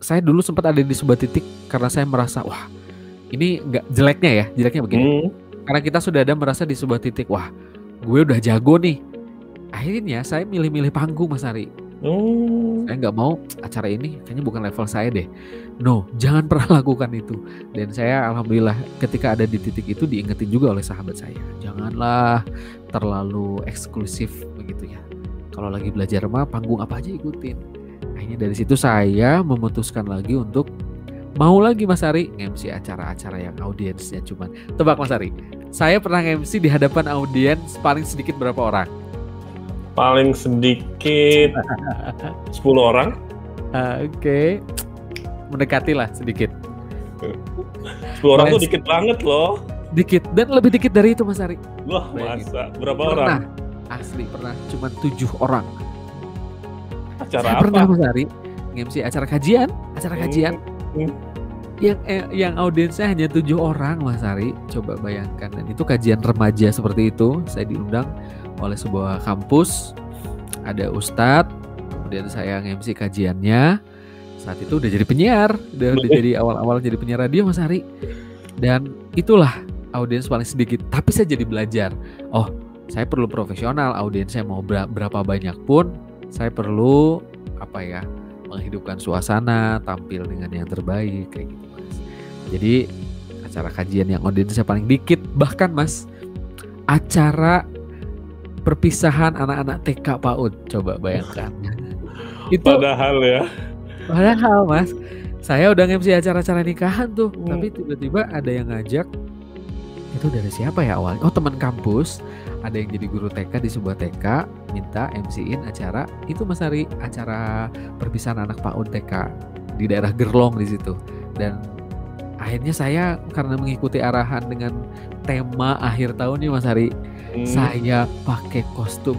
saya dulu sempat ada di sebuah titik karena saya merasa wah ini nggak jeleknya begini. Karena kita sudah ada merasa di sebuah titik wah gue udah jago nih. Akhirnya saya milih-milih panggung Mas Ari. Saya nggak mau acara ini kayaknya bukan level saya deh. No, jangan pernah lakukan itu. Dan saya alhamdulillah ketika ada di titik itu diingetin juga oleh sahabat saya. Janganlah terlalu eksklusif begitu ya. Kalau lagi belajar mah panggung apa aja ikutin. Akhirnya dari situ saya memutuskan lagi untuk mau lagi Mas Ari nge-MC acara-acara yang audiensnya cuman tebak Mas Ari. Saya pernah nge-MC di hadapan audiens paling sedikit berapa orang? Paling sedikit 10 orang. Oke. Mendekati lah sedikit. 10 orang tuh dikit banget loh. Dikit dan lebih dikit dari itu Mas Ari. Wah masa? Berapa Pernah. orang? Asli pernah cuma 7 orang. Acara Saya apa? pernah Mas Ari nge-MC acara kajian. Yang audiensnya hanya 7 orang Mas Ari. Coba bayangkan. Dan itu kajian remaja seperti itu. Saya diundang oleh sebuah kampus. Ada ustadz. Kemudian saya nge-MC kajiannya. Saat itu udah jadi penyiar. Udah jadi awal-awal jadi penyiar radio Mas Ari. Dan itulah audiens paling sedikit. Tapi saya jadi belajar. Oh saya perlu profesional. Audiens saya mau berapa banyak pun. Saya perlu menghidupkan suasana, tampil dengan yang terbaik kayak gitu Mas. Jadi acara kajian yang audiensnya paling dikit, bahkan Mas acara perpisahan anak-anak TK PAUD, coba bayangkan. Itu Padahal Mas, saya udah nge-MC acara-acara nikahan tuh, tapi tiba-tiba ada yang ngajak. Itu dari siapa ya awalnya? Oh teman kampus, ada yang jadi guru TK di sebuah TK, minta MC-in acara itu Mas Ari, acara perpisahan anak PAUD TK di daerah Gerlong di situ. Dan akhirnya saya karena mengikuti arahan dengan tema akhir tahun nih Mas Ari, saya pakai kostum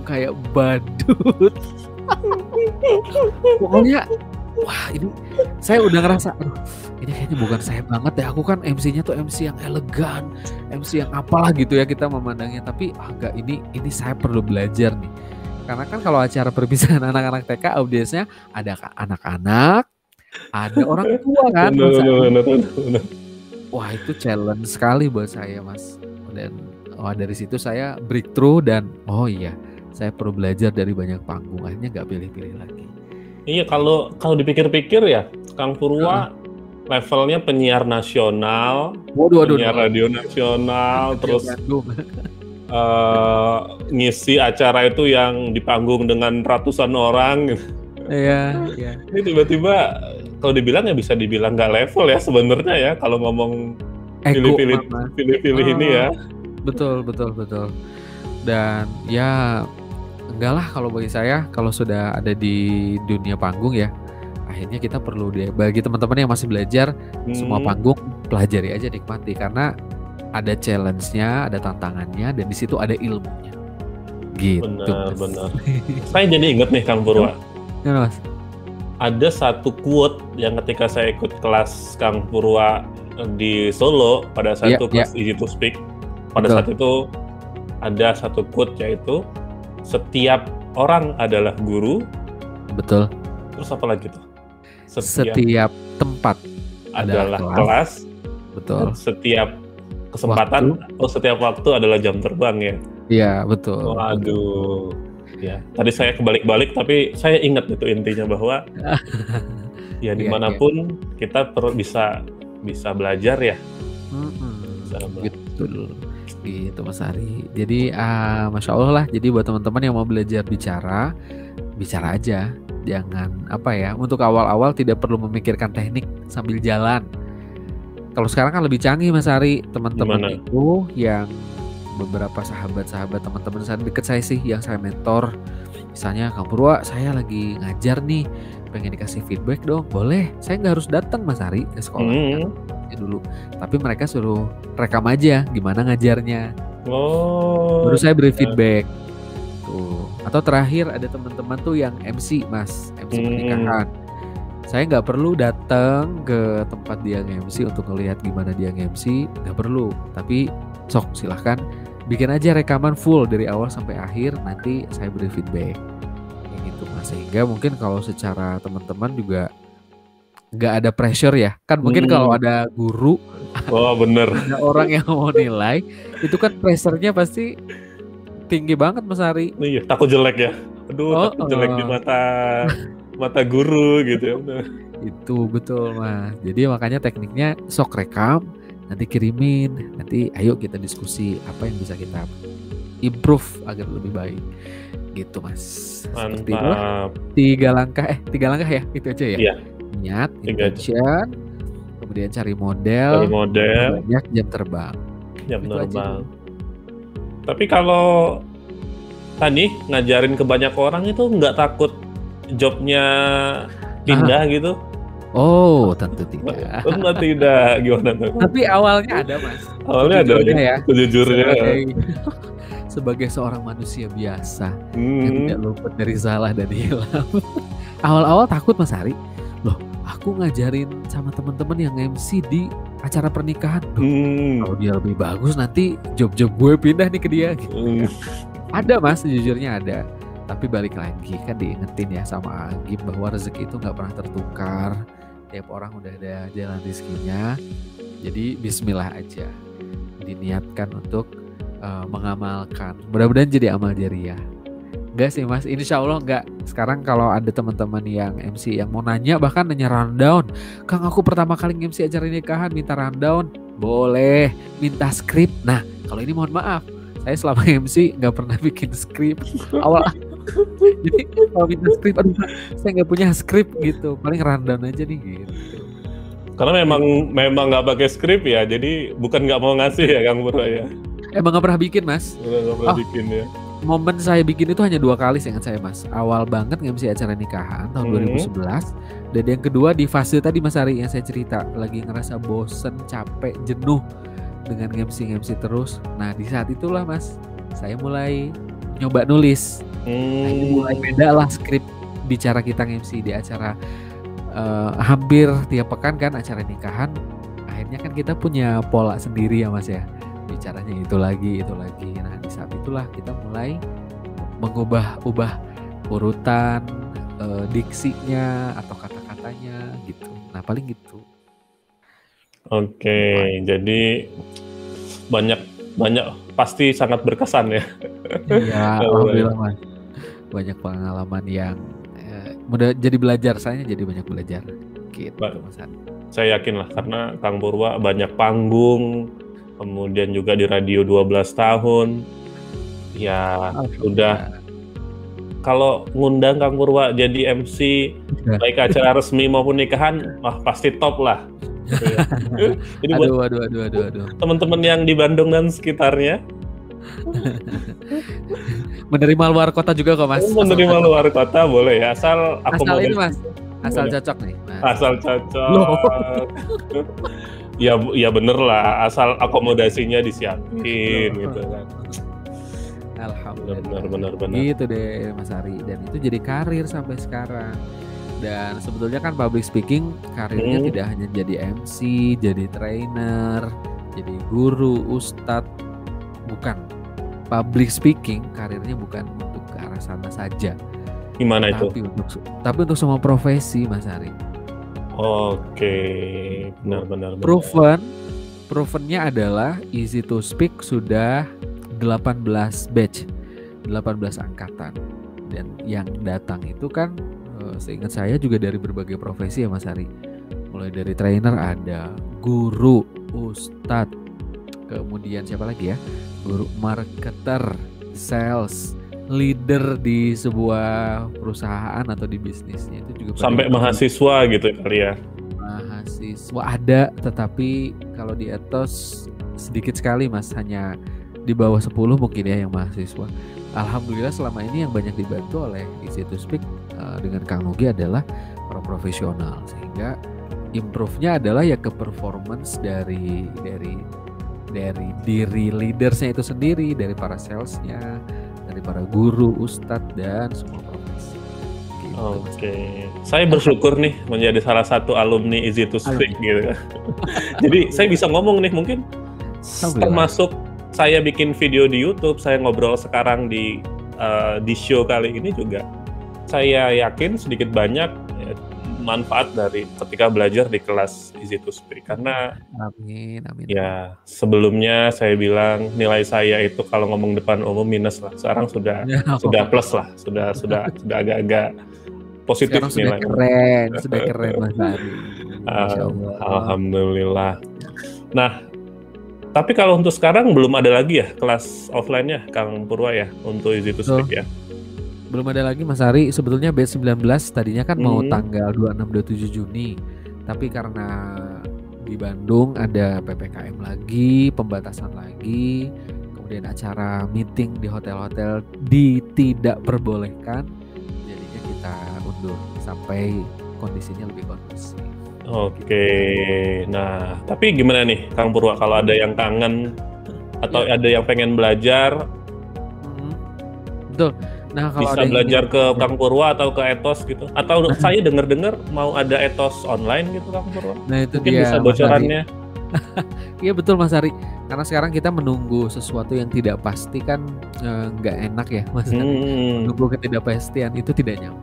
kayak badut. Pokoknya wah ini saya udah ngerasa aduh ini kayaknya bukan saya banget deh. Aku kan MC-nya tuh MC yang elegan, MC yang apalah gitu ya kita memandangnya. Tapi enggak, ini saya perlu belajar nih. Karena kan kalau acara perpisahan anak-anak TK audiensnya ada anak-anak, ada orang tua kan. Wah itu challenge sekali buat saya Mas. Dan dari situ saya breakthrough dan oh iya saya perlu belajar dari banyak panggung. Akhirnya nggak pilih-pilih lagi. Iya kalau dipikir-pikir ya Kang Purwa levelnya penyiar nasional, penyiar radio nasional, terus ngisi acara itu yang di panggung dengan ratusan orang. Iya. Ini tiba-tiba kalau dibilang ya bisa dibilang nggak level ya sebenarnya ya kalau ngomong pilih-pilih ini ya. Betul. Dan ya enggak lah kalau bagi saya kalau sudah ada di dunia panggung ya. Akhirnya kita perlu bagi teman-teman yang masih belajar semua panggung pelajari aja, nikmati karena ada challenge-nya, ada tantangannya dan di situ ada ilmunya. Gitu. Benar. Saya jadi inget nih Kang Purwa. Ya, Mas. Ada satu quote yang ketika saya ikut kelas Kang Purwa di Solo pada saat itu kelas Easy to Speak. Pada saat itu ada satu quote yaitu setiap orang adalah guru. Betul. Terus apa lagi tuh? Setiap tempat adalah kelas. Betul. Setiap kesempatan setiap waktu adalah jam terbang ya. Iya, betul. Waduh. Ya, tadi saya kebalik-balik tapi saya ingat itu intinya bahwa ya dimanapun kita perlu bisa belajar ya. Betul. Gitu Mas Ari. Jadi Masya Allah lah. Jadi buat teman-teman yang mau belajar bicara aja. Jangan untuk awal-awal tidak perlu memikirkan teknik sambil jalan. Kalau sekarang kan lebih canggih Mas Ari. Teman-teman itu yang beberapa sahabat-sahabat teman-teman saya dekat saya sih yang saya mentor. Misalnya Kang Purwa saya lagi ngajar nih, pengen dikasih feedback dong. Boleh, saya nggak harus datang Mas Ari ke sekolahnya dulu. Tapi mereka suruh rekam aja gimana ngajarnya. Baru saya beri feedback. Tuh. Atau terakhir ada teman-teman tuh yang MC Mas, MC pernikahan. Saya nggak perlu datang ke tempat dia nge-MC untuk ngelihat gimana dia nge-MC, nggak perlu. Tapi sok silahkan bikin aja rekaman full dari awal sampai akhir, nanti saya beri feedback. Kayak gitu Mas. Sehingga mungkin kalau secara teman-teman juga nggak ada pressure ya. Kan mungkin kalau ada guru, bener. ada orang yang mau nilai, itu kan pressure-nya pasti tinggi banget Mas Ari. Iya, takut jelek ya. Aduh, takut jelek di mata guru gitu ya. Itu betul Mas. Jadi makanya tekniknya sok rekam, nanti kirimin, nanti ayo kita diskusi apa yang bisa kita improve agar lebih baik. Gitu Mas. Mantap. Tiga langkah ya, itu aja ya. Iya. Niat, intention, kemudian cari model, banyak jam terbang. Tapi kalau tadi ngajarin ke banyak orang itu nggak takut jobnya pindah gitu? Oh, tentu tidak. Tentu tidak. Gimana tuh? Tapi awalnya ada Mas. Awalnya ada ya. Sejujurnya. Sebagai seorang manusia biasa yang tidak luput dari salah dan hilaf. Awal-awal takut Mas Ari. Loh, aku ngajarin sama teman-teman yang MC di acara pernikahan. Kalau dia lebih bagus nanti job-job gue pindah nih ke dia. Gitu. Ada Mas, sejujurnya ada. Tapi balik lagi kan diingetin ya sama Agim bahwa rezeki itu nggak pernah tertukar. Tiap orang udah ada jalan rezekinya. Jadi bismillah aja. Diniatkan untuk mengamalkan. Mudah-mudahan jadi amal jariah. Enggak sih Mas, insya Allah enggak. Sekarang kalau ada teman-teman yang MC yang mau nanya, bahkan nanya rundown, Kang aku pertama kali MC acara nikahan minta rundown, boleh. Minta skrip. Nah kalau ini mohon maaf, saya selama MC nggak pernah bikin skrip. Awal jadi kalau minta skrip, saya nggak punya skrip gitu, paling rundown aja nih gitu. Karena memang nggak pakai skrip ya, jadi bukan nggak mau ngasih ya Kang Purwa ya. Emang gak pernah bikin Mas. Gak pernah bikin ya. Momen saya bikin itu hanya 2 kali seingat saya Mas. Awal banget nge-MC acara nikahan tahun 2011. Dan yang kedua di fase tadi Mas Ari yang saya cerita, lagi ngerasa bosen, capek, jenuh dengan nge-MC terus. Nah di saat itulah Mas, saya mulai nyoba nulis. Nah, ini mulai beda lah skrip bicara kita nge-MC di acara hampir tiap pekan kan acara nikahan. Akhirnya kan kita punya pola sendiri ya Mas ya. Bicaranya itu lagi. Nah di saat itulah kita mulai mengubah urutan diksinya atau kata-katanya gitu. Nah paling gitu. Oke, jadi banyak pasti sangat berkesan ya. Iya, alhamdulillah Mas. Banyak pengalaman yang mudah jadi belajar, saya jadi banyak belajar gitu Mas. Saya yakin lah karena Kang Purwa banyak panggung. Kemudian juga di radio 12 tahun. Ya, udah. Kalau ngundang Kang Purwa jadi MC baik acara resmi maupun nikahan, pasti top lah. Gitu ya. Jadi aduh. Teman-teman yang di Bandung dan sekitarnya menerima luar kota juga kok Mas. Menerima luar kota boleh ya, asal ini Mas. Asal cocok nih. Mas. Asal cocok. Ya bener lah, asal akomodasinya disiapin gitu kan. Alhamdulillah. Benar. Gitu deh Mas Ari, dan itu jadi karir sampai sekarang. Dan sebetulnya kan public speaking karirnya tidak hanya jadi MC, jadi trainer, jadi guru, ustadz, bukan. Public speaking karirnya bukan untuk ke arah sana saja. Gimana itu? Tapi untuk semua profesi Mas Ari. Oke, benar. Provennya adalah Easy to Speak sudah 18 batch, 18 angkatan. Dan yang datang itu kan seingat saya juga dari berbagai profesi ya Mas Ari. Mulai dari trainer ada, guru, ustadz, kemudian siapa lagi ya? Guru, marketer, sales, leader di sebuah perusahaan atau di bisnisnya itu juga sampai mahasiswa gitu kali ya. Mahasiswa ada, tetapi kalau di etos sedikit sekali Mas, hanya di bawah 10 mungkin ya yang mahasiswa. Alhamdulillah selama ini yang banyak dibantu oleh Easy to Speak dengan Kang Nugi adalah para profesional, sehingga improve-nya adalah ya ke performance dari diri leadersnya itu sendiri, dari para salesnya, dari para guru, ustadz, dan semua profesi. Gitu. Oke, saya bersyukur nih menjadi salah satu alumni Easy to Speak gitu. Jadi saya bisa ngomong nih, mungkin termasuk saya bikin video di YouTube, saya ngobrol sekarang di show kali ini juga. Saya yakin sedikit banyak manfaat dari ketika belajar di kelas Easy to Speak. Karena amin. Ya, sebelumnya saya bilang nilai saya itu kalau ngomong depan umum minus lah. Sekarang sudah plus lah, sudah agak-agak positif sekarang nilai. Sudah keren Mas Ari. Alhamdulillah. Nah, tapi kalau untuk sekarang belum ada lagi ya kelas offline-nya Kang Purwa ya untuk Easy to Speak ya? Belum ada lagi Mas Ari. Sebetulnya batch 19 tadinya kan mau tanggal 26-27 Juni. Tapi karena di Bandung ada PPKM lagi, pembatasan lagi, kemudian acara meeting di hotel-hotel tidak perbolehkan, jadinya kita undur sampai kondisinya lebih kondusif. Oke, nah tapi gimana nih Kang Purwa kalau ada yang kangen atau ada yang pengen belajar? Betul. Nah, kalau bisa belajar ke Kang Purwa atau ke Ethos gitu, atau saya dengar mau ada Ethos online gitu Kang Purwa. Nah itu mungkin dia, bisa bocorannya. Iya betul Mas Ari, karena sekarang kita menunggu sesuatu yang tidak pasti kan nggak enak ya Mas Ari. Menunggu ketidakpastian itu tidak nyaman.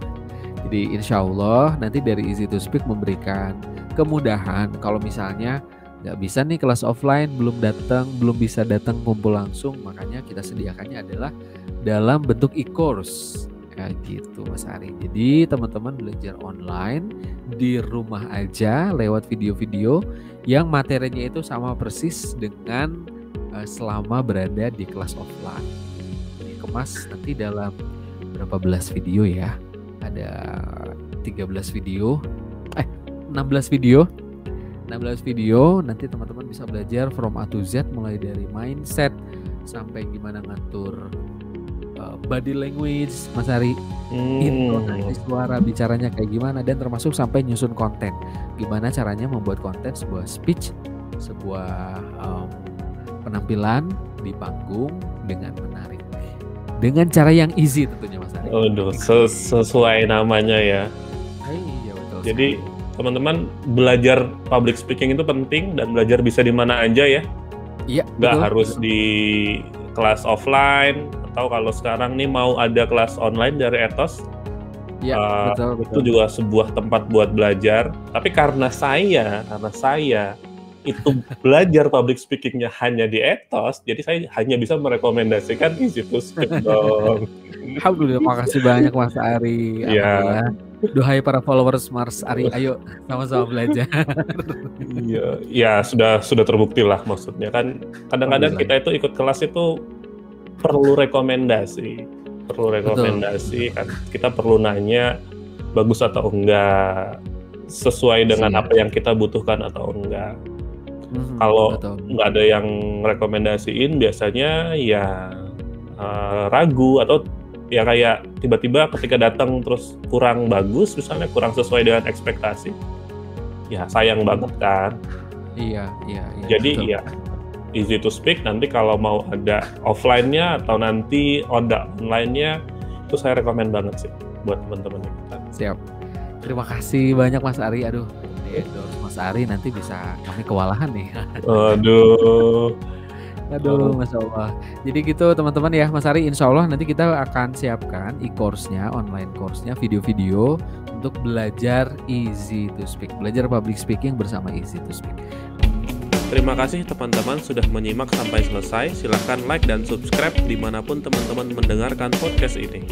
Jadi insya Allah nanti dari Easy to Speak memberikan kemudahan kalau misalnya nggak bisa nih kelas offline, belum bisa datang kumpul langsung, makanya kita sediakannya adalah dalam bentuk e-course kayak gitu Mas Ari. Jadi teman-teman belajar online di rumah aja lewat video-video yang materinya itu sama persis dengan selama berada di kelas offline. Dikemas nanti dalam berapa belas video ya? Ada 16 video nanti teman-teman bisa belajar from A to Z, mulai dari mindset sampai gimana ngatur body language Mas Ari, intonasi suara bicaranya kayak gimana, dan termasuk sampai nyusun konten, gimana caranya membuat konten sebuah speech, sebuah penampilan di panggung dengan menarik, dengan cara yang easy tentunya Mas Ari. Sesuai namanya ya. Iya betul. Jadi teman-teman belajar public speaking itu penting, dan belajar bisa di mana aja ya. Iya. Nggak harus di kelas offline, atau kalau sekarang nih mau ada kelas online dari Ethos. Iya betul. Itu juga sebuah tempat buat belajar. Tapi karena saya itu belajar public speakingnya hanya di Ethos, jadi saya hanya bisa merekomendasikan Easy to Speak dong. Alhamdulillah, makasih banyak Mas Ari. Iya. Duhai para followers Mas Ari, ayo sama-sama belajar. Iya, ya sudah terbukti lah, maksudnya kan kadang-kadang kita itu ikut kelas itu perlu rekomendasi kan, kita perlu nanya bagus atau enggak, sesuai dengan apa yang kita butuhkan atau enggak. Kalau nggak ada yang rekomendasiin, biasanya ya ragu, atau ya kayak tiba-tiba ketika datang terus kurang bagus, misalnya kurang sesuai dengan ekspektasi, ya sayang banget kan. Iya. Jadi betul. Ya Easy to Speak nanti kalau mau ada offline-nya atau nanti ada online-nya, itu saya rekomend banget sih buat teman-teman kita. Siap. Terima kasih banyak Mas Ari. Aduh, endorse Mas Ari nanti bisa kami kewalahan nih. Aduh, Masya Allah. Jadi gitu teman-teman ya, Mas Ari, insya Allah nanti kita akan siapkan e-course-nya, online course-nya, video-video untuk belajar Easy to Speak, belajar public speaking bersama Easy to Speak. Terima kasih teman-teman sudah menyimak sampai selesai. Silahkan like dan subscribe dimanapun teman-teman mendengarkan podcast ini.